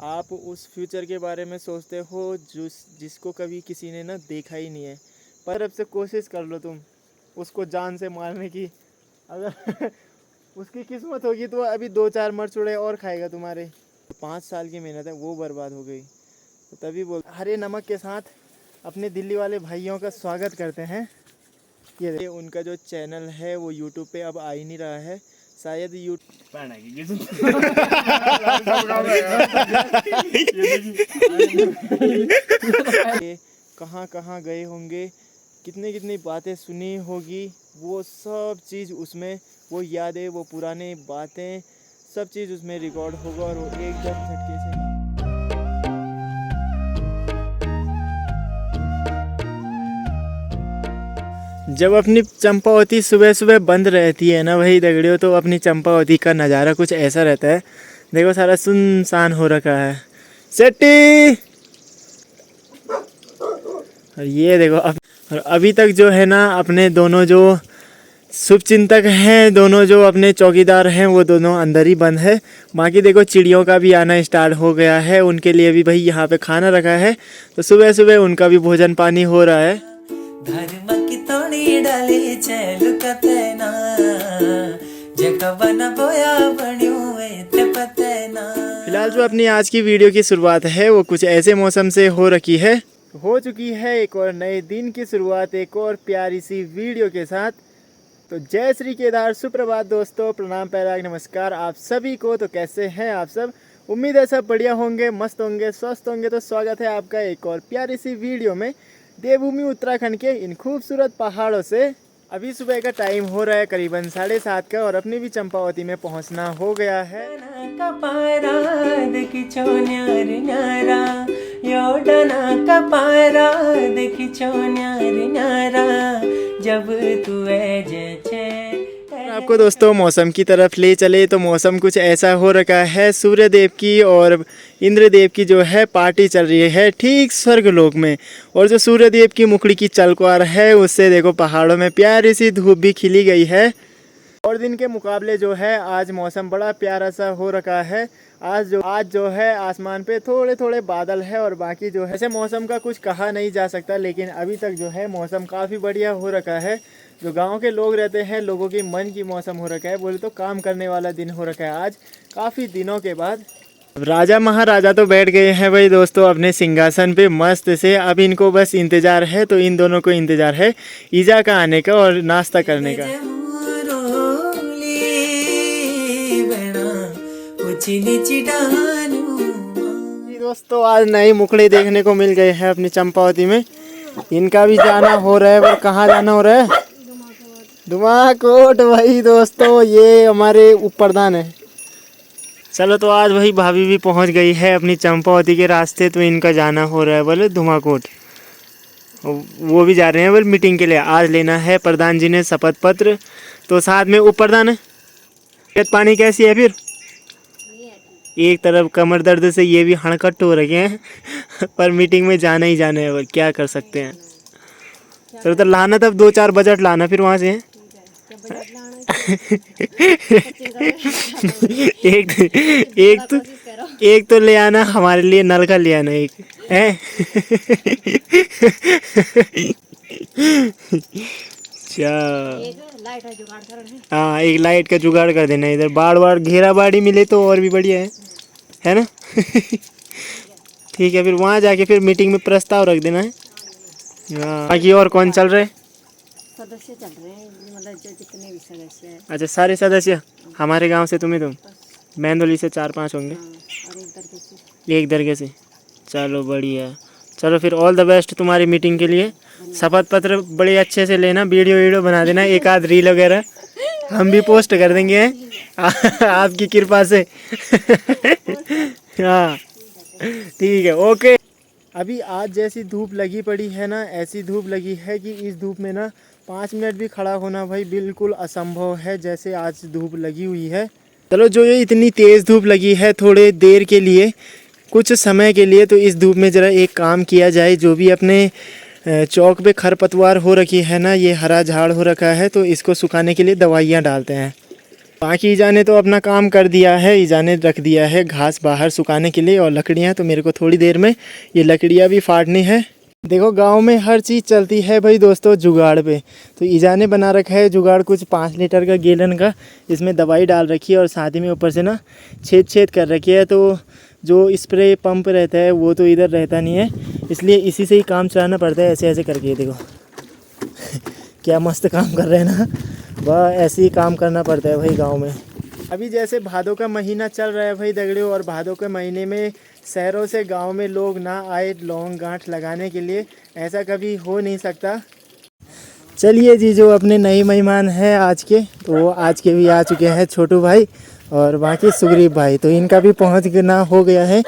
आप उस फ्यूचर के बारे में सोचते हो जिसको कभी किसी ने ना देखा ही नहीं है, पर अब से कोशिश कर लो तुम उसको जान से मारने की। अगर उसकी किस्मत होगी तो अभी 2-4 मरचुड़े और खाएगा तुम्हारे। 5 साल की मेहनत है वो बर्बाद हो गई। तो तभी बोल हरे नमक के साथ अपने दिल्ली वाले भाइयों का स्वागत करते हैं। ये उनका जो चैनल है वो यूट्यूब पे अब आ ही नहीं रहा है, शायद कहाँ कहाँ गए होंगे, कितनी कितनी बातें सुनी होगी, वो सब चीज़ उसमें, वो यादें, वो पुराने बातें, सब चीज़ उसमें रिकॉर्ड होगा और वो एकदम झटके से। जब अपनी चंपावती सुबह सुबह बंद रहती है ना भाई दगड़ियों, तो अपनी चंपावती का नज़ारा कुछ ऐसा रहता है। देखो सारा सुनसान हो रखा है। सेट्टी और ये देखो और अभी तक जो है ना अपने दोनों जो शुभचिंतक हैं, दोनों जो अपने चौकीदार हैं, वो दोनों अंदर ही बंद है। बाकी देखो चिड़ियों का भी आना स्टार्ट हो गया है, उनके लिए भी भाई यहाँ पे खाना रखा है, तो सुबह सुबह उनका भी भोजन पानी हो रहा है। फिलहाल जो अपनी आज की वीडियो की शुरुआत है वो कुछ ऐसे मौसम से हो रखी है, हो चुकी है एक और नए दिन की शुरुआत एक और प्यारी सी वीडियो के साथ। तो जय श्री केदार, सुप्रभात दोस्तों, प्रणाम, पैराग, नमस्कार आप सभी को। तो कैसे हैं आप सब? उम्मीद है सब बढ़िया होंगे, मस्त होंगे, स्वस्थ होंगे। तो स्वागत है आपका एक और प्यारी सी वीडियो में देवभूमि उत्तराखंड के इन खूबसूरत पहाड़ों से। अभी सुबह का टाइम हो रहा है करीबन 7:30 का और अपनी भी चंपावती में पहुंचना हो गया है। जब तू आपको दोस्तों मौसम की तरफ ले चले तो मौसम कुछ ऐसा हो रखा है, सूर्य देव की और इंद्र देव की जो है पार्टी चल रही है ठीक स्वर्गलोक में। और जो सूर्य देव की मुखड़ी की चलकुआर है उससे देखो पहाड़ों में प्यारी सी धूप भी खिली गई है। और दिन के मुकाबले जो है आज मौसम बड़ा प्यारा सा हो रखा है। आज जो है आसमान पे थोड़े थोड़े बादल है और बाकी जो है ऐसे मौसम का कुछ कहा नहीं जा सकता, लेकिन अभी तक जो है मौसम काफ़ी बढ़िया हो रखा है। जो गांव के लोग रहते हैं लोगों की मन की मौसम हो रखा है, बोले तो काम करने वाला दिन हो रखा है आज काफ़ी दिनों के बाद। राजा महाराजा तो बैठ गए हैं भाई दोस्तों अपने सिंहासन पे मस्त से। अब इनको बस इंतज़ार है, तो इन दोनों को इंतज़ार है ईजा का आने का और नाश्ता करने का। दोस्तों आज नए मुखड़े देखने को मिल गए हैं अपनी चंपावती में। इनका भी जाना हो रहा है, पर कहाँ जाना हो रहा है? धुमाकोट भाई दोस्तों, ये हमारे उपप्रधान है। चलो तो आज वही भाभी भी पहुंच गई है अपनी चंपावती के रास्ते, तो इनका जाना हो रहा है बोले धुमाकोट। वो भी जा रहे हैं बोले मीटिंग के लिए। आज लेना है प्रधान जी ने शपथ पत्र, तो साथ में उपप्रधान है। पानी कैसी है फिर? एक तरफ कमर दर्द से ये भी हड़कट हो रखे हैं पर मीटिंग में जाना ही जाना है, और क्या कर सकते हैं। चलो तो लाना तब 2-4 बजट लाना फिर वहाँ से एक तो ले आना हमारे लिए, नल का ले आना एक है। हाँ एक लाइट का जुगाड़ कर देना, इधर बाड़ घेरा बाड़ी मिले तो और भी बढ़िया है ना। ठीक है, फिर वहाँ जाके फिर मीटिंग में प्रस्ताव रख देना है। हाँ बाकी और कौन चल रहा है? सदस्य चल रहे हैं, मतलब जो जितने भी सदस्य हैं। अच्छा सारे सदस्य हमारे गांव से? तुम मैंदोली से 4-5 होंगे। और एक दरगे से। चलो बढ़िया, चलो फिर ऑल द बेस्ट तुम्हारी मीटिंग के लिए। शपथ पत्र बड़े अच्छे से लेना, वीडियो बना देना, एक आध रील वगैरह हम भी पोस्ट कर देंगे आपकी कृपा से। हाँ ठीक है, ओके। अभी आज जैसी धूप लगी पड़ी है ना, ऐसी धूप लगी है कि इस धूप में ना 5 मिनट भी खड़ा होना भाई बिल्कुल असंभव है, जैसे आज धूप लगी हुई है। चलो जो ये इतनी तेज़ धूप लगी है थोड़े देर के लिए, कुछ समय के लिए, तो इस धूप में ज़रा एक काम किया जाए। जो भी अपने चौक पे खरपतवार हो रखी है ना, ये हरा झाड़ हो रखा है, तो इसको सुखाने के लिए दवाइयाँ डालते हैं। बाकी ईजा ने तो अपना काम कर दिया है। ईजा ने रख दिया है घास बाहर सुखाने के लिए और लकड़ियाँ, तो मेरे को थोड़ी देर में ये लकड़ियाँ भी फाड़नी है। देखो गांव में हर चीज़ चलती है भाई दोस्तों जुगाड़ पे। तो ईजा ने बना रखा है जुगाड़ कुछ 5 लीटर का गैलन का, इसमें दवाई डाल रखी है और साथ ही में ऊपर से ना छेद कर रखी है। तो जो स्प्रे पंप रहता है वो तो इधर रहता नहीं है, इसलिए इसी से ही काम चलाना पड़ता है। ऐसे ऐसे करके देखो क्या मस्त काम कर रहे हैं ना, वह ऐसे ही काम करना पड़ता है भाई गाँव में। अभी जैसे भादों का महीना चल रहा है भाई दगड़ियों, और भादों के महीने में शहरों से गांव में लोग ना आए लौंग गांठ लगाने के लिए, ऐसा कभी हो नहीं सकता। चलिए जी, जो अपने नए मेहमान हैं आज के, तो वो आज के भी आ चुके हैं, छोटू भाई और बाकी सुग्रीव भाई। तो इनका भी पहुंचना हो गया है,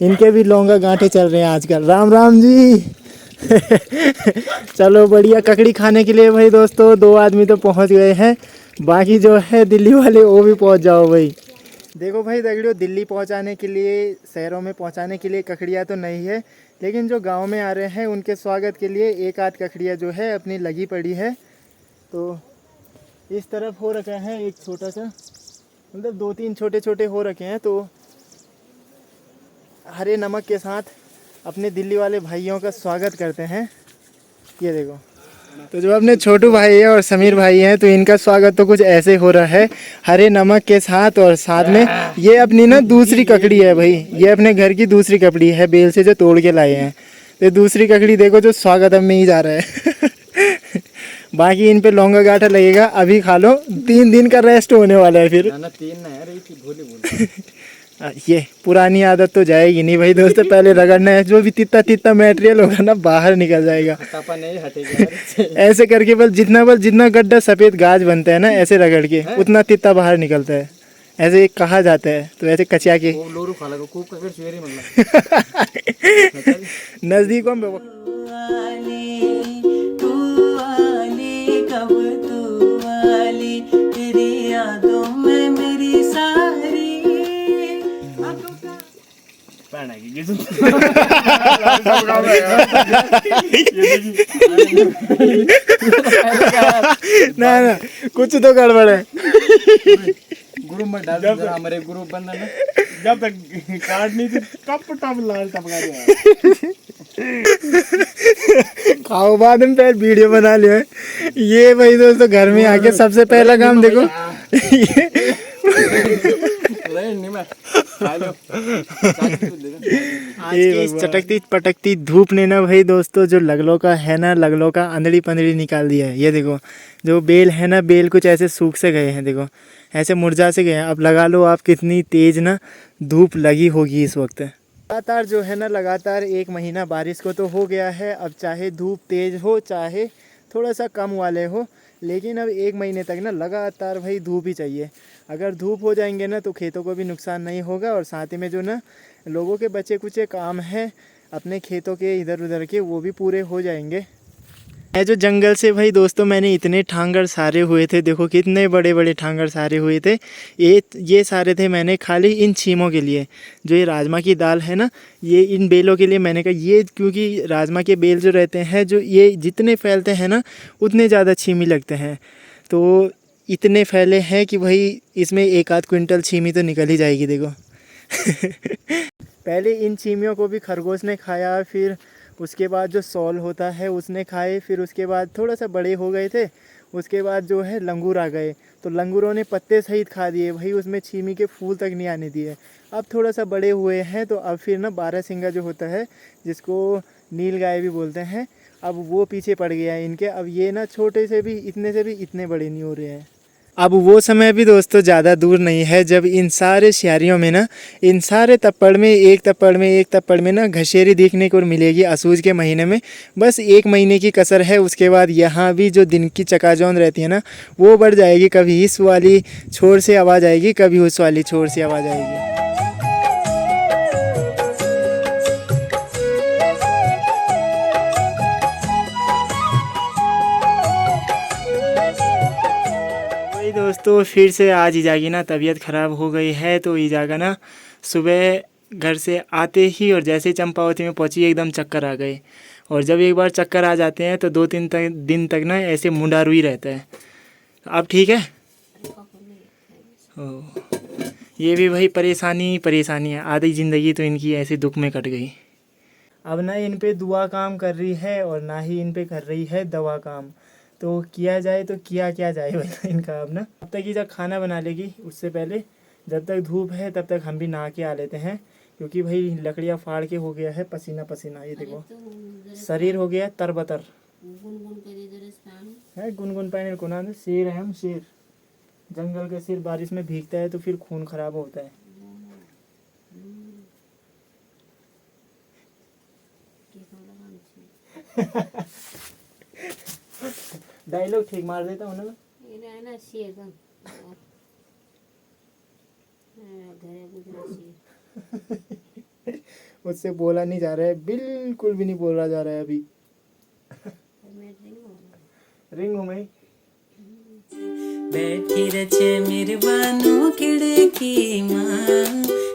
इनके भी लौंगा गांठे चल रहे हैं आजकल। राम राम जी चलो बढ़िया, ककड़ी खाने के लिए भाई दोस्तों 2 आदमी तो पहुंच गए हैं, बाकी जो है दिल्ली वाले वो भी पहुंच जाओ भाई। देखो भाई दगड़ियों, दिल्ली पहुंचाने के लिए, शहरों में पहुंचाने के लिए ककड़ियाँ तो नहीं है, लेकिन जो गांव में आ रहे हैं उनके स्वागत के लिए एक आध ककड़ियाँ जो है अपनी लगी पड़ी है। तो इस तरफ हो रखा है एक छोटा सा, मतलब 2-3 छोटे छोटे हो रखे हैं। तो हरे नमक के साथ अपने दिल्ली वाले भाइयों का स्वागत करते हैं। ये देखो, तो जो अपने छोटू भाई है और समीर भाई हैं, तो इनका स्वागत तो कुछ ऐसे हो रहा है हरे नमक के साथ। और साथ में ये अपनी ना दूसरी ककड़ी है भाई, ये अपने घर की दूसरी ककड़ी है, बेल से जो तोड़ के लाए हैं। तो दूसरी ककड़ी देखो जो स्वागत में ही जा रहा है बाकी इन पे लौंगा गाठा लगेगा, अभी खा लो, 3 दिन का रेस्ट होने वाला है फिर। ना 3 ना यार, एक ही भोले ये पुरानी आदत तो जाएगी नहीं भाई दोस्तों, पहले रगड़ना है, जो भी तित्ता मटेरियल होगा ना बाहर निकल जाएगा। हटापा नहीं हटेगा ऐसे करके बस जितना गड्ढा सफ़ेद गाज बनता है ना, ऐसे रगड़ के उतना तित्ता बाहर निकलता है, ऐसे कहा जाता है। तो ऐसे कचिया के वो लोरू खा लगा खूब ककड़ चुएरी मतलब नज़दीकों में तेरी यादों में मेरी सारी ना कुछ तो गड़बड़ है। ग्रुप में डाल दो हमारे ग्रुप बनना ना, जब तक काटनी थी टप लाल टपका दिया खाओ बाद में पहले वीडियो बना लियो। ये भाई दोस्तों घर में आके सबसे पहला काम देखो आज की इस चटकती पटकती धूप ने ना भाई दोस्तों जो लगलो का है ना, लगलो का अंदड़ी पंदड़ी निकाल दिया है। ये देखो जो बेल है ना, बेल कुछ ऐसे सूख से गए हैं, देखो ऐसे मुरझा से गए हैं। अब लगा लो आप कितनी तेज ना धूप लगी होगी इस वक्त। लगातार जो है ना, लगातार 1 महीना बारिश को तो हो गया है। अब चाहे धूप तेज हो चाहे थोड़ा सा कम वाले हो, लेकिन अब 1 महीने तक ना लगातार भाई धूप ही चाहिए। अगर धूप हो जाएंगे ना तो खेतों को भी नुकसान नहीं होगा, और साथ ही में जो ना लोगों के बचे कुचे काम हैं अपने खेतों के इधर उधर के, वो भी पूरे हो जाएंगे। है जो जंगल से भाई दोस्तों मैंने इतने ठांगर सारे हुए थे, देखो कितने बड़े बड़े ठांगर सारे हुए थे। ये सारे थे मैंने खाली इन छीमों के लिए, जो ये राजमा की दाल है ना, ये इन बेलों के लिए मैंने कहा ये, क्योंकि राजमा के बेल जो रहते हैं, जो ये जितने फैलते हैं ना उतने ज़्यादा छीमी लगते हैं। तो इतने फैले हैं कि भाई इसमें 1 आध क्विंटल छीमी तो निकल ही जाएगी देखो पहले इन छीमियों को भी खरगोश ने खाया, फिर उसके बाद जो सौल होता है उसने खाए, फिर उसके बाद थोड़ा सा बड़े हो गए थे, उसके बाद जो है लंगूर आ गए, तो लंगूरों ने पत्ते सहित खा दिए भाई, उसमें छीमी के फूल तक नहीं आने दिए। अब थोड़ा सा बड़े हुए हैं तो अब फिर ना 12 सिंगा जो होता है, जिसको नील गाय भी बोलते हैं, अब वो पीछे पड़ गया है इनके। अब ये ना छोटे से भी इतने बड़े नहीं हो रहे हैं। अब वो समय भी दोस्तों ज़्यादा दूर नहीं है जब इन सारे शायरियों में ना, इन सारे तप्पड़ में एक तप्पड़ में ना घसेरी देखने को मिलेगी असूज के महीने में। बस 1 महीने की कसर है, उसके बाद यहाँ भी जो दिन की चकाचौंध रहती है ना वो बढ़ जाएगी। कभी इस वाली छोर से आवाज़ आएगी, कभी उस वाली छोर से आवाज़ आएगी। दोस्तों फिर से आज ईजा की ना तबीयत ख़राब हो गई है, तो ईजा का ना सुबह घर से आते ही और जैसे ही चंपावती में पहुंची एकदम चक्कर आ गए। और जब एक बार चक्कर आ जाते हैं तो 2-3 दिन तक ना ऐसे मुंडारू ही रहता है। अब ठीक है, ये भी भाई परेशानी है, आधी ज़िंदगी तो इनकी ऐसे दुख में कट गई। अब ना इन पे दुआ काम कर रही है और ना ही इन पे कर रही है दवा काम। तो किया जाए तो किया क्या जाए भाई इनका। अब ना अब तक ये जब खाना बना लेगी, उससे पहले जब तक धूप है तब तक हम भी नहा के आ लेते हैं, क्योंकि भाई लकड़ियाँ फाड़ के हो गया है पसीना पसीना। ये देखो शरीर हो गया तरबतर है। गुनगुन पानी को ना, शेर है हम, शेर। जंगल का शेर बारिश में भीगता है तो फिर खून खराब होता है। डायलॉग ठीक मार देता हूँ ना मैं। मुझसे बोला नहीं जा रहा है, बिल्कुल भी नहीं बोला जा रहा है अभी। रिंग हूँ मैं। बैठी रचे मेरे बानू खिड़े की माँ,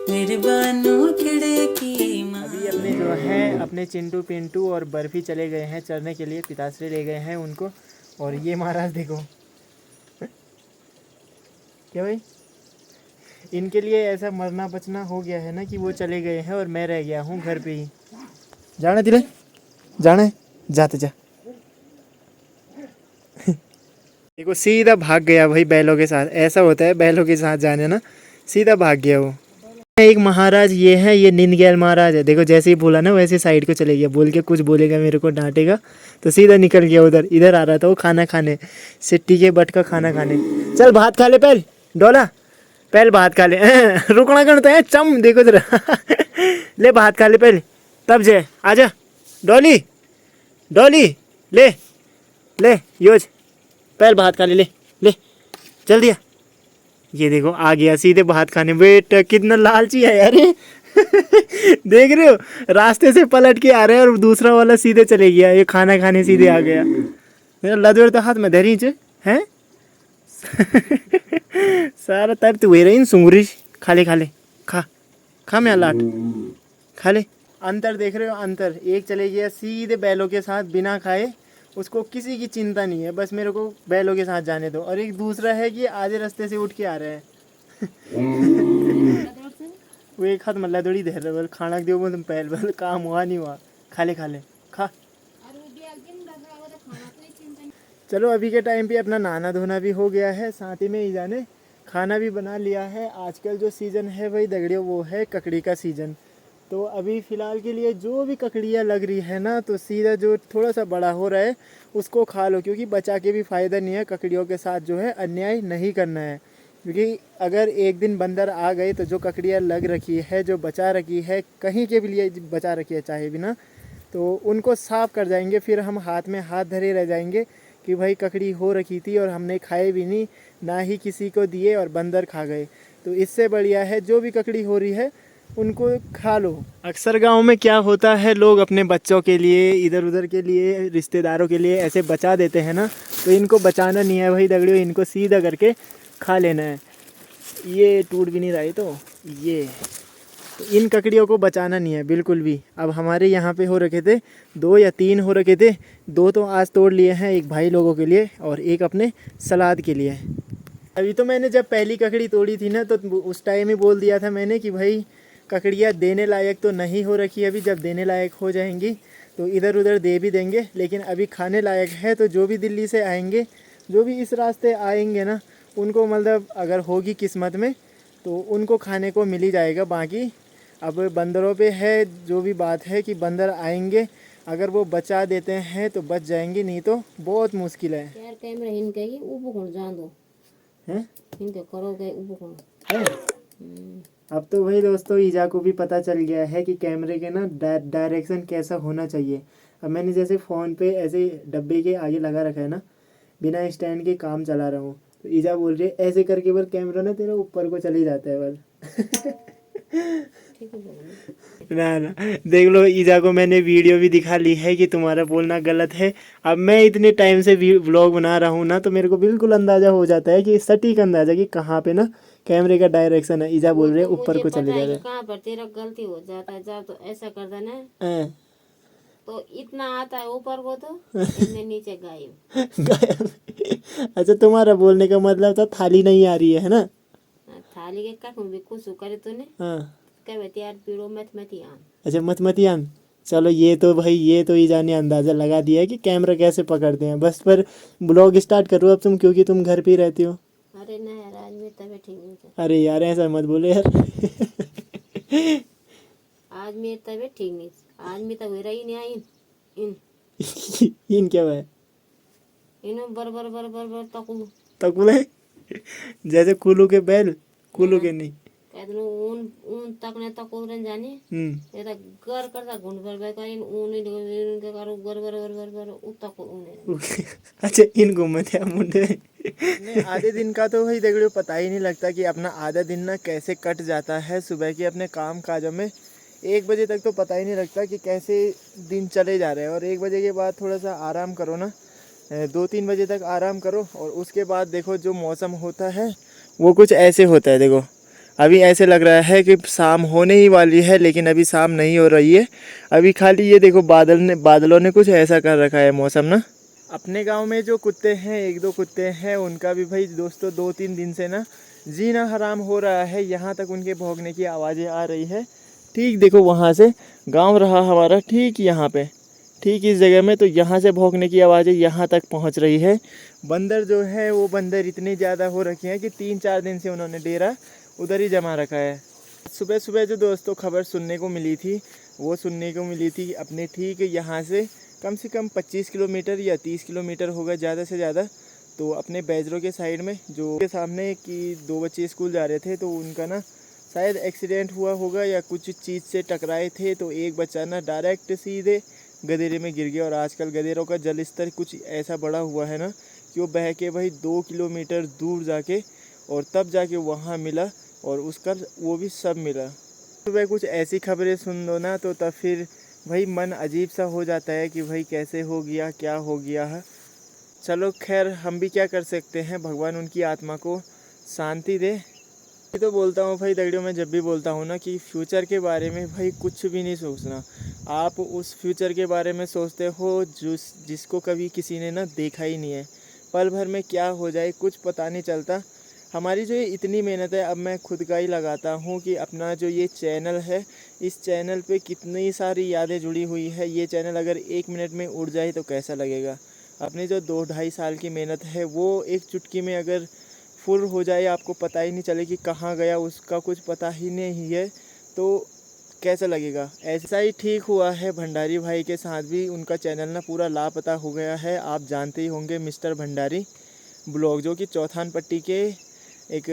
मेरे बानू खिड़े की माँ। अभी अपने जो है अपने चिंटू पिंटू और बर्फी चले गए हैं चरने के लिए, पिताश्री ले गए हैं उनको। और ये महाराज देखो क्या भाई, इनके लिए ऐसा मरना बचना हो गया है ना कि वो चले गए हैं और मैं रह गया हूँ घर पे ही। जाना दिले, जाना है, जाते जा। देखो सीधा भाग गया भाई बैलों के साथ। ऐसा होता है बैलों के साथ जाने ना, सीधा भाग गया वो। एक महाराज ये है, ये निंदगैल महाराज है। देखो जैसे ही बोला ना वैसे साइड को चले गया, बोल के कुछ बोलेगा मेरे को डांटेगा तो सीधा निकल गया उधर। इधर आ रहा था वो खाना खाने, सिट्टी के बट का खाना खाने। चल भात खा ले पहले, डोला पहले भात खा ले। रुकना करता है चम, देखो जरा। ले भात खा ले पहले तब जे आजा। डोली डोली ले ले योज पहले भात खा ले, ले ले जल्दी आ। ये देखो आ गया सीधे भात खाने। बेटा कितना लालची है यार ये। देख रहे हो, रास्ते से पलट के आ रहे हैं और दूसरा वाला सीधे चले गया। ये खाना खाने सीधे आ गया। मेरा लदवर तो हाथ में धरी हैं। सारा तब तो वही रही सुंगरी। खा ले खा ले, खा खा मैं लाट खा ले। अंतर देख रहे हो, अंतर। एक चले गया सीधे बैलों के साथ बिना खाए, उसको किसी की चिंता नहीं है, बस मेरे को बैलों के साथ जाने दो। और एक दूसरा है कि आधे रास्ते से उठ के आ रहा है। वो एक हाथ मल्ला दौड़ी दे रहा है, बोल खाना दो, बोल तुम पहल बोल काम हुआ नहीं हुआ, खा ले खा। चलो अभी के टाइम पे अपना नहाना धोना भी हो गया है, साथ ही में ही जाने खाना भी बना लिया है। आजकल जो सीज़न है भाई दगड़ियों वो है ककड़ी का सीज़न। तो अभी फ़िलहाल के लिए जो भी ककड़ियाँ लग रही है ना, तो सीधा जो थोड़ा सा बड़ा हो रहा है उसको खा लो, क्योंकि बचा के भी फ़ायदा नहीं है। ककड़ियों के साथ जो है अन्याय नहीं करना है, क्योंकि अगर एक दिन बंदर आ गए तो जो ककड़ियाँ लग रखी है, जो बचा रखी है, कहीं के भी लिए बचा रखी है चाहे भी ना, तो उनको साफ़ कर जाएंगे। फिर हम हाथ में हाथ धरे रह जाएंगे कि भाई ककड़ी हो रखी थी और हमने खाए भी नहीं, ना ही किसी को दिए और बंदर खा गए। तो इससे बढ़िया है जो भी ककड़ी हो रही है उनको खा लो। अक्सर गांव में क्या होता है, लोग अपने बच्चों के लिए, इधर उधर के लिए, रिश्तेदारों के लिए ऐसे बचा देते हैं ना, तो इनको बचाना नहीं है भाई दगड़ियों, इनको सीधा करके खा लेना है। ये टूट भी नहीं रहा है तो इन ककड़ियों को बचाना नहीं है बिल्कुल भी। अब हमारे यहाँ पे हो रखे थे 2 या 3 हो रखे थे, 2 तो आज तोड़ लिए हैं, एक भाई लोगों के लिए और एक अपने सलाद के लिए। अभी तो मैंने जब पहली ककड़ी तोड़ी थी ना, तो उस टाइम ही बोल दिया था मैंने कि भाई ककड़ियाँ देने लायक तो नहीं हो रखी, अभी जब देने लायक हो जाएंगी तो इधर उधर दे भी देंगे, लेकिन अभी खाने लायक है। तो जो भी दिल्ली से आएंगे, जो भी इस रास्ते आएंगे ना, उनको मतलब अगर होगी किस्मत में तो उनको खाने को मिल ही जाएगा। बाकी अब बंदरों पे है जो भी बात है कि बंदर आएंगे, अगर वो बचा देते हैं तो बच जाएंगे, नहीं तो बहुत मुश्किल है यार। कैमरा इनके ही ऊपर कौन जान दो हैं, इनके करोगे ऊपर कौन है? अब तो भाई दोस्तों ईजा को भी पता चल गया है कि कैमरे के ना डायरेक्शन कैसा होना चाहिए। अब मैंने जैसे फ़ोन पे ऐसे डब्बे के आगे लगा रखा है ना, बिना स्टैंड के काम चला रहा हूँ, तो ईजा बोल रही है ऐसे करके बल कैमरा ना तेरा ऊपर को चले जाता है बल। ना देख लो, ईजा को मैंने वीडियो भी दिखा ली है कि तुम्हारा बोलना गलत है। अब मैं इतने टाइम से व्लॉग बना रहा हूँ ना, तो मेरे को बिल्कुल अंदाज़ा हो जाता है कि सटीक अंदाज़ा कि कहाँ पे ना कैमरे का डायरेक्शन है। ईजा बोल रहे ऊपर को चले जा रहे, कहाँ पर तेरा गलती हो जाता है, जा तो ऐसा कर देना, तो इतना आता है ऊपर को तो इतने नीचे गायब। अच्छा तुम्हारा बोलने का मतलब था थाली नहीं आ रही है ना? थाली के कट भी कुछ करे तूने हाँ कह यार पीड़ो मत मत आन अच्छा मत चलो ये तो भाई ये तो ईजा ने अंदाज़ा लगा दिया है कि कैमरा कैसे पकड़ते हैं। बस पर ब्लॉग स्टार्ट करो अब तुम, क्योंकि तुम घर पे ही रहती हो। अरे ना यार आज मेरी तबीयत ठीक नहीं है अरे यार ऐसा मत बोलो यार। आज मेरी तबीयत ठीक नहीं आज मैं तो रही नहीं आई इन इन क्या है इनो बर बर बर बर बर तकू तकुले जैसे कुल्लू के बैल, कुल्लू के नहीं। कहते ऊन ऊन तकने तक रन जाने ये तो घर करता घुंड बर बर कर ऊन के करो बर बर बर बर बर उतक ऊन अच्छा इनको मत यार मुंडे नहीं, आधे दिन का तो भाई देखो पता ही नहीं लगता कि अपना आधा दिन ना कैसे कट जाता है सुबह के अपने काम काजों में। 1 बजे तक तो पता ही नहीं लगता कि कैसे दिन चले जा रहे हैं, और 1 बजे के बाद थोड़ा सा आराम करो ना, 2-3 बजे तक आराम करो, और उसके बाद देखो जो मौसम होता है वो कुछ ऐसे होता है। देखो अभी ऐसे लग रहा है कि शाम होने ही वाली है, लेकिन अभी शाम नहीं हो रही है। अभी खाली ये देखो बादलों ने कुछ ऐसा कर रखा है मौसम ना। अपने गांव में जो कुत्ते हैं 1-2 कुत्ते हैं, उनका भी भाई दोस्तों 2-3 दिन से ना जीना हराम हो रहा है। यहाँ तक उनके भौंकने की आवाज़ें आ रही है। ठीक देखो वहाँ से गांव रहा हमारा, ठीक यहाँ पे, ठीक इस जगह में, तो यहाँ से भौंकने की आवाज़ें यहाँ तक पहुँच रही है। बंदर जो है वो बंदर इतने ज़्यादा हो रखे हैं कि 3-4 दिन से उन्होंने डेरा उधर ही जमा रखा है। सुबह सुबह जो दोस्तों खबर सुनने को मिली थी वो सुनने को मिली थी अपने ठीक यहाँ से कम 25 किलोमीटर या 30 किलोमीटर होगा ज़्यादा से ज़्यादा, तो अपने बैजरों के साइड में जो के सामने कि 2 बच्चे स्कूल जा रहे थे, तो उनका ना शायद एक्सीडेंट हुआ होगा या कुछ चीज़ से टकराए थे, तो एक बच्चा ना डायरेक्ट सीधे गधेरे में गिर गया। और आजकल गधेरों का जल स्तर कुछ ऐसा बढ़ा हुआ है ना कि वो बह के भाई 2 किलोमीटर दूर जाके और तब जाके वहाँ मिला, और उसका वो भी सब मिला। सुबह कुछ ऐसी खबरें सुन दो ना तो तब फिर भाई मन अजीब सा हो जाता है कि भाई कैसे हो गया, क्या हो गया है। चलो खैर हम भी क्या कर सकते हैं, भगवान उनकी आत्मा को शांति दे। मैं तो बोलता हूँ भाई दगड़ियों, मैं जब भी बोलता हूँ ना कि फ्यूचर के बारे में भाई कुछ भी नहीं सोचना। आप उस फ्यूचर के बारे में सोचते हो जिसको कभी किसी ने ना देखा ही नहीं है। पल भर में क्या हो जाए कुछ पता नहीं चलता। हमारी जो ये इतनी मेहनत है, अब मैं खुद का ही लगाता हूँ कि अपना जो ये चैनल है, इस चैनल पे कितनी सारी यादें जुड़ी हुई है। ये चैनल अगर 1 मिनट में उड़ जाए तो कैसा लगेगा। अपनी जो 2-2.5 साल की मेहनत है वो एक चुटकी में अगर फुल हो जाए, आपको पता ही नहीं चले कि कहाँ गया, उसका कुछ पता ही नहीं है, तो कैसा लगेगा। ऐसा ही ठीक हुआ है भंडारी भाई के साथ भी। उनका चैनल ना पूरा लापता हो गया है। आप जानते ही होंगे मिस्टर भंडारी ब्लॉग, जो कि चौथान पट्टी के एक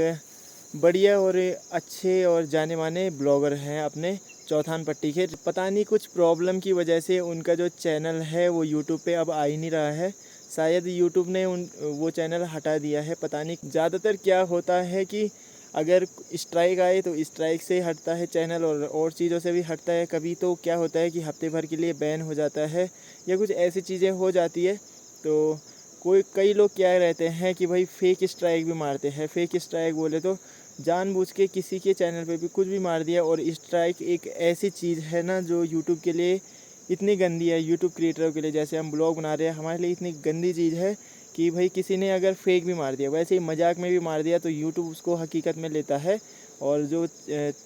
बढ़िया और अच्छे और जाने माने ब्लॉगर हैं अपने चौथान पट्टी के। पता नहीं कुछ प्रॉब्लम की वजह से उनका जो चैनल है वो यूट्यूब पे अब आ ही नहीं रहा है। शायद यूट्यूब ने वो चैनल हटा दिया है, पता नहीं। ज़्यादातर क्या होता है कि अगर स्ट्राइक आए तो स्ट्राइक से हटता है चैनल, और चीज़ों से भी हटता है। कभी तो क्या होता है कि हफ्ते भर के लिए बैन हो जाता है या कुछ ऐसी चीज़ें हो जाती है। तो कई लोग क्या रहते हैं कि भाई फेक स्ट्राइक भी मारते हैं। फेक स्ट्राइक बोले तो जानबूझ के किसी के चैनल पे भी कुछ भी मार दिया। और स्ट्राइक एक ऐसी चीज़ है ना जो यूट्यूब के लिए इतनी गंदी है, यूट्यूब क्रिएटरों के लिए, जैसे हम ब्लॉग बना रहे हैं, हमारे लिए इतनी गंदी चीज़ है कि भाई किसी ने अगर फेक भी मार दिया, वैसे ही मजाक में भी मार दिया, तो यूट्यूब उसको हकीकत में लेता है। और जो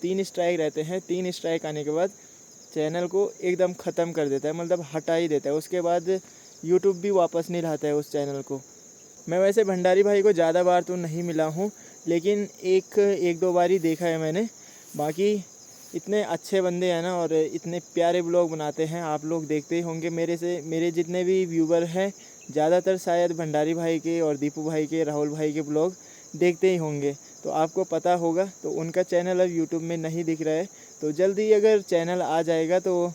3 स्ट्राइक रहते हैं, 3 स्ट्राइक आने के बाद चैनल को एकदम ख़त्म कर देता है, मतलब हटा ही देता है। उसके बाद यूट्यूब भी वापस नहीं लाता है उस चैनल को। मैं वैसे भंडारी भाई को ज़्यादा बार तो नहीं मिला हूँ, लेकिन एक दो बार ही देखा है मैंने। बाकी इतने अच्छे बंदे हैं ना, और इतने प्यारे ब्लॉग बनाते हैं। आप लोग देखते ही होंगे, मेरे जितने भी व्यूवर हैं ज़्यादातर शायद भंडारी भाई के और दीपू भाई के, राहुल भाई के ब्लॉग देखते ही होंगे, तो आपको पता होगा। तो उनका चैनल अब यूट्यूब में नहीं दिख रहा है, तो जल्दी अगर चैनल आ जाएगा तो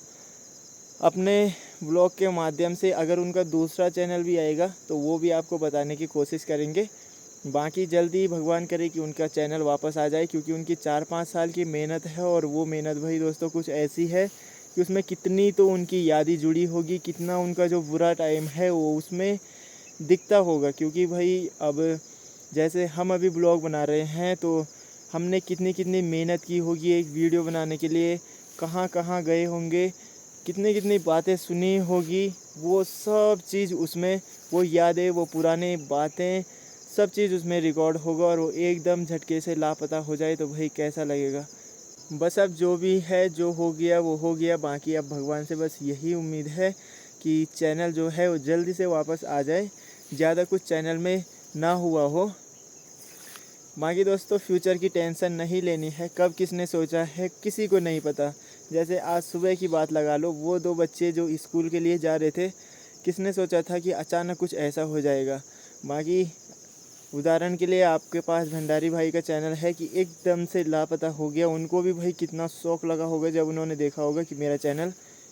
अपने ब्लॉग के माध्यम से अगर उनका दूसरा चैनल भी आएगा तो वो भी आपको बताने की कोशिश करेंगे। बाकी जल्दी भगवान करे कि उनका चैनल वापस आ जाए, क्योंकि उनकी 4-5 साल की मेहनत है, और वो मेहनत भाई दोस्तों कुछ ऐसी है कि उसमें कितनी तो उनकी यादें जुड़ी होगी, कितना उनका जो बुरा टाइम है वो उसमें दिखता होगा। क्योंकि भाई अब जैसे हम अभी ब्लॉग बना रहे हैं तो हमने कितनी मेहनत की होगी एक वीडियो बनाने के लिए, कहाँ कहाँ गए होंगे, कितनी बातें सुनी होगी, वो सब चीज़ उसमें, वो यादें, वो पुराने बातें सब चीज़ उसमें रिकॉर्ड होगा और वो एकदम झटके से लापता हो जाए तो भाई कैसा लगेगा। बस अब जो भी है जो हो गया वो हो गया, बाकी अब भगवान से बस यही उम्मीद है कि चैनल जो है वो जल्दी से वापस आ जाए, ज़्यादा कुछ चैनल में ना हुआ हो। बाकी दोस्तों फ्यूचर की टेंशन नहीं लेनी है, कब किसने सोचा है किसी को नहीं पता। जैसे आज सुबह की बात लगा लो, वो 2 बच्चे जो स्कूल के लिए जा रहे थे, किसने सोचा था कि अचानक कुछ ऐसा हो जाएगा। बाकी उदाहरण के लिए आपके पास भंडारी भाई का चैनल है कि एकदम से लापता हो गया, उनको भी भाई कितना शौक लगा होगा जब उन्होंने देखा होगा कि मेरा चैनल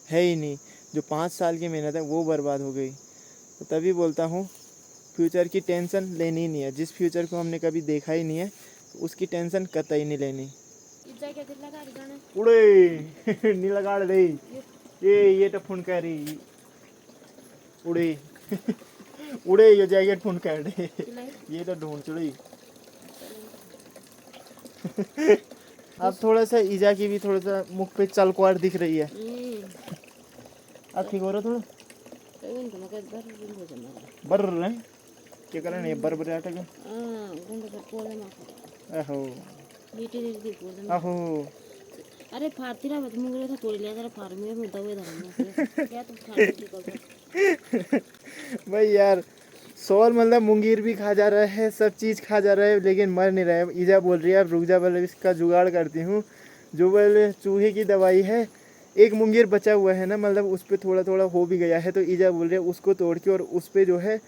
है ही नहीं, जो 5 साल की मेहनत है वो बर्बाद हो गई। तो तभी बोलता हूँ फ्यूचर की टेंशन लेनी ही नहीं है, जिस फ्यूचर को हमने कभी देखा ही नहीं है उसकी टेंशन कतई नहीं लेनी। उड़े नीला गाड़ दे ये तो फोन कह रही उड़े उड़े ये जैकेट फोन कर रहे ये तो ढूंढ चुड़ी। अब थोड़ा सा ईजा की भी थोड़ा सा मुख पे चलकुआर दिख रही है। अब ठीक हो रहा थोड़ा बर रहे क्या कर रहे बर बर आटा का आहो आहो अरे फारती रहा मुंगरे था तोड़ लिया जरा फार में दवाई धरना क्या तुम फार भाई यार सौर मतलब मुंगीर भी खा जा रहा है, सब चीज़ खा जा रहा है लेकिन मर नहीं रहा है। ईजा बोल रही है अब रुक जा, बोले इसका जुगाड़ करती हूँ। जो बोले चूहे की दवाई है, एक मुंगीर बचा हुआ है ना, मतलब उस पर थोड़ा थोड़ा हो भी गया है, तो ईजा बोल रही है उसको तोड़ के और उस पर जो है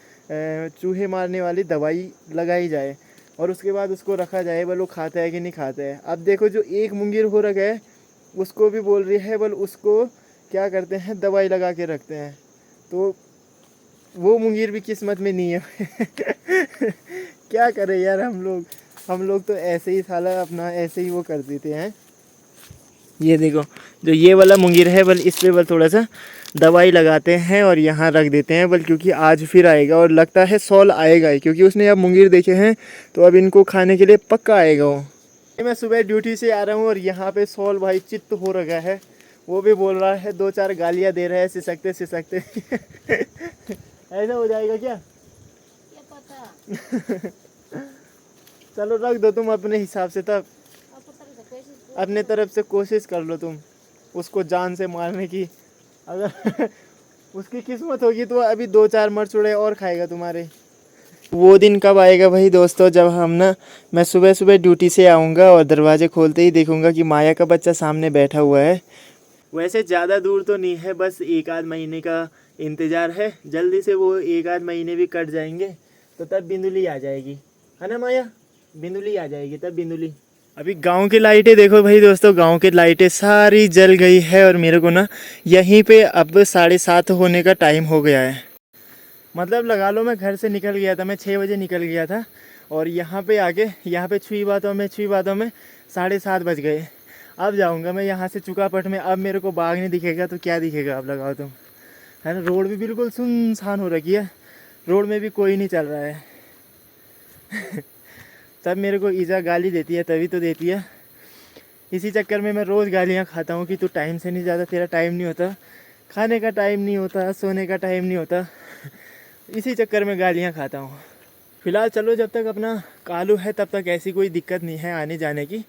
चूहे मारने वाली दवाई लगाई जाए और उसके बाद उसको रखा जाए, बोल वो खाता है कि नहीं खाता है। अब देखो जो एक मुंगीर हो रखा है उसको भी बोल रही है बोल उसको क्या करते हैं दवाई लगा के रखते हैं, तो वो मुंगीर भी किस्मत में नहीं है। क्या करें यार हम लोग तो ऐसे ही साला अपना ऐसे ही वो कर देते हैं। ये देखो जो ये वाला मुंगीर है बल इस पे बल थोड़ा सा दवाई लगाते हैं और यहाँ रख देते हैं बल, क्योंकि आज फिर आएगा और लगता है सॉल आएगा ही, क्योंकि उसने अब मुंगीर देखे हैं तो अब इनको खाने के लिए पक्का आएगा वो। मैं सुबह ड्यूटी से आ रहा हूँ और यहाँ पे सॉल भाई चित्त हो रखा है, वो भी बोल रहा है 2-4 गालियाँ दे रहा है सिसकते सिसकते। ऐसा हो जाएगा क्या पता। चलो रख दो तुम अपने हिसाब से, तब अपने तरफ से कोशिश कर लो तुम उसको जान से मारने की। अगर उसकी किस्मत होगी तो अभी 2-4 मरचुड़े और खाएगा तुम्हारे। वो दिन कब आएगा भाई दोस्तों, जब हम ना मैं सुबह सुबह ड्यूटी से आऊँगा और दरवाजे खोलते ही देखूँगा कि माया का बच्चा सामने बैठा हुआ है। वैसे ज़्यादा दूर तो नहीं है, बस 1-आध महीने का इंतज़ार है, जल्दी से वो 1-आध महीने भी कट जाएंगे तो तब बिंदुली आ जाएगी, है ना माया, बिंदुली आ जाएगी तब बिंदुली। अभी गांव की लाइटें देखो भाई दोस्तों, गांव की लाइटें सारी जल गई है और मेरे को ना यहीं पे अब 7:30 होने का टाइम हो गया है। मतलब लगा लो मैं घर से निकल गया था, मैं 6 बजे निकल गया था और यहाँ पे आके यहाँ पे छुई बातों में 7:30 बज गए। अब जाऊँगा मैं यहाँ से चुकापट में, अब मेरे को बाघ नहीं दिखेगा तो क्या दिखेगा, अब लगाओ तुम, है ना। रोड भी बिल्कुल सुनसान हो रखी है, रोड में भी कोई नहीं चल रहा है। तब मेरे को ईजा गाली देती है, तभी तो देती है। इसी चक्कर में मैं रोज़ गालियाँ खाता हूँ कि तू टाइम से नहीं जाता, तेरा टाइम नहीं होता, खाने का टाइम नहीं होता, सोने का टाइम नहीं होता, इसी चक्कर में गालियाँ खाता हूँ। फ़िलहाल चलो जब तक अपना कालू है तब तक ऐसी कोई दिक्कत नहीं है आने जाने की,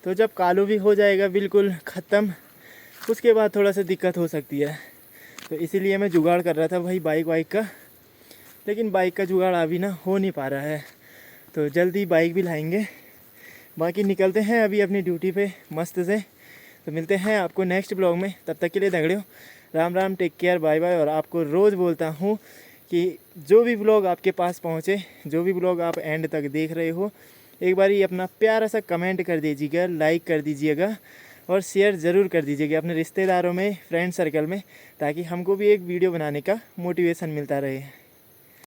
तो जब कालू भी हो जाएगा बिल्कुल ख़त्म उसके बाद थोड़ा सा दिक्कत हो सकती है। तो इसीलिए मैं जुगाड़ कर रहा था भाई बाइक का, लेकिन बाइक का जुगाड़ अभी ना हो नहीं पा रहा है, तो जल्दी बाइक भी लाएंगे। बाकी निकलते हैं अभी अपनी ड्यूटी पे मस्त से, तो मिलते हैं आपको नेक्स्ट ब्लॉग में। तब तक के लिए दगड़ियों Ram Ram, take care, bye bye. और आपको रोज़ बोलता हूँ कि जो भी ब्लॉग आपके पास पहुँचे, जो भी ब्लॉग आप एंड तक देख रहे हो, एक बार ये अपना प्यारा सा कमेंट कर दीजिएगा, लाइक कर दीजिएगा और शेयर ज़रूर कर दीजिएगा अपने रिश्तेदारों में, फ्रेंड सर्कल में, ताकि हमको भी एक वीडियो बनाने का मोटिवेशन मिलता रहे।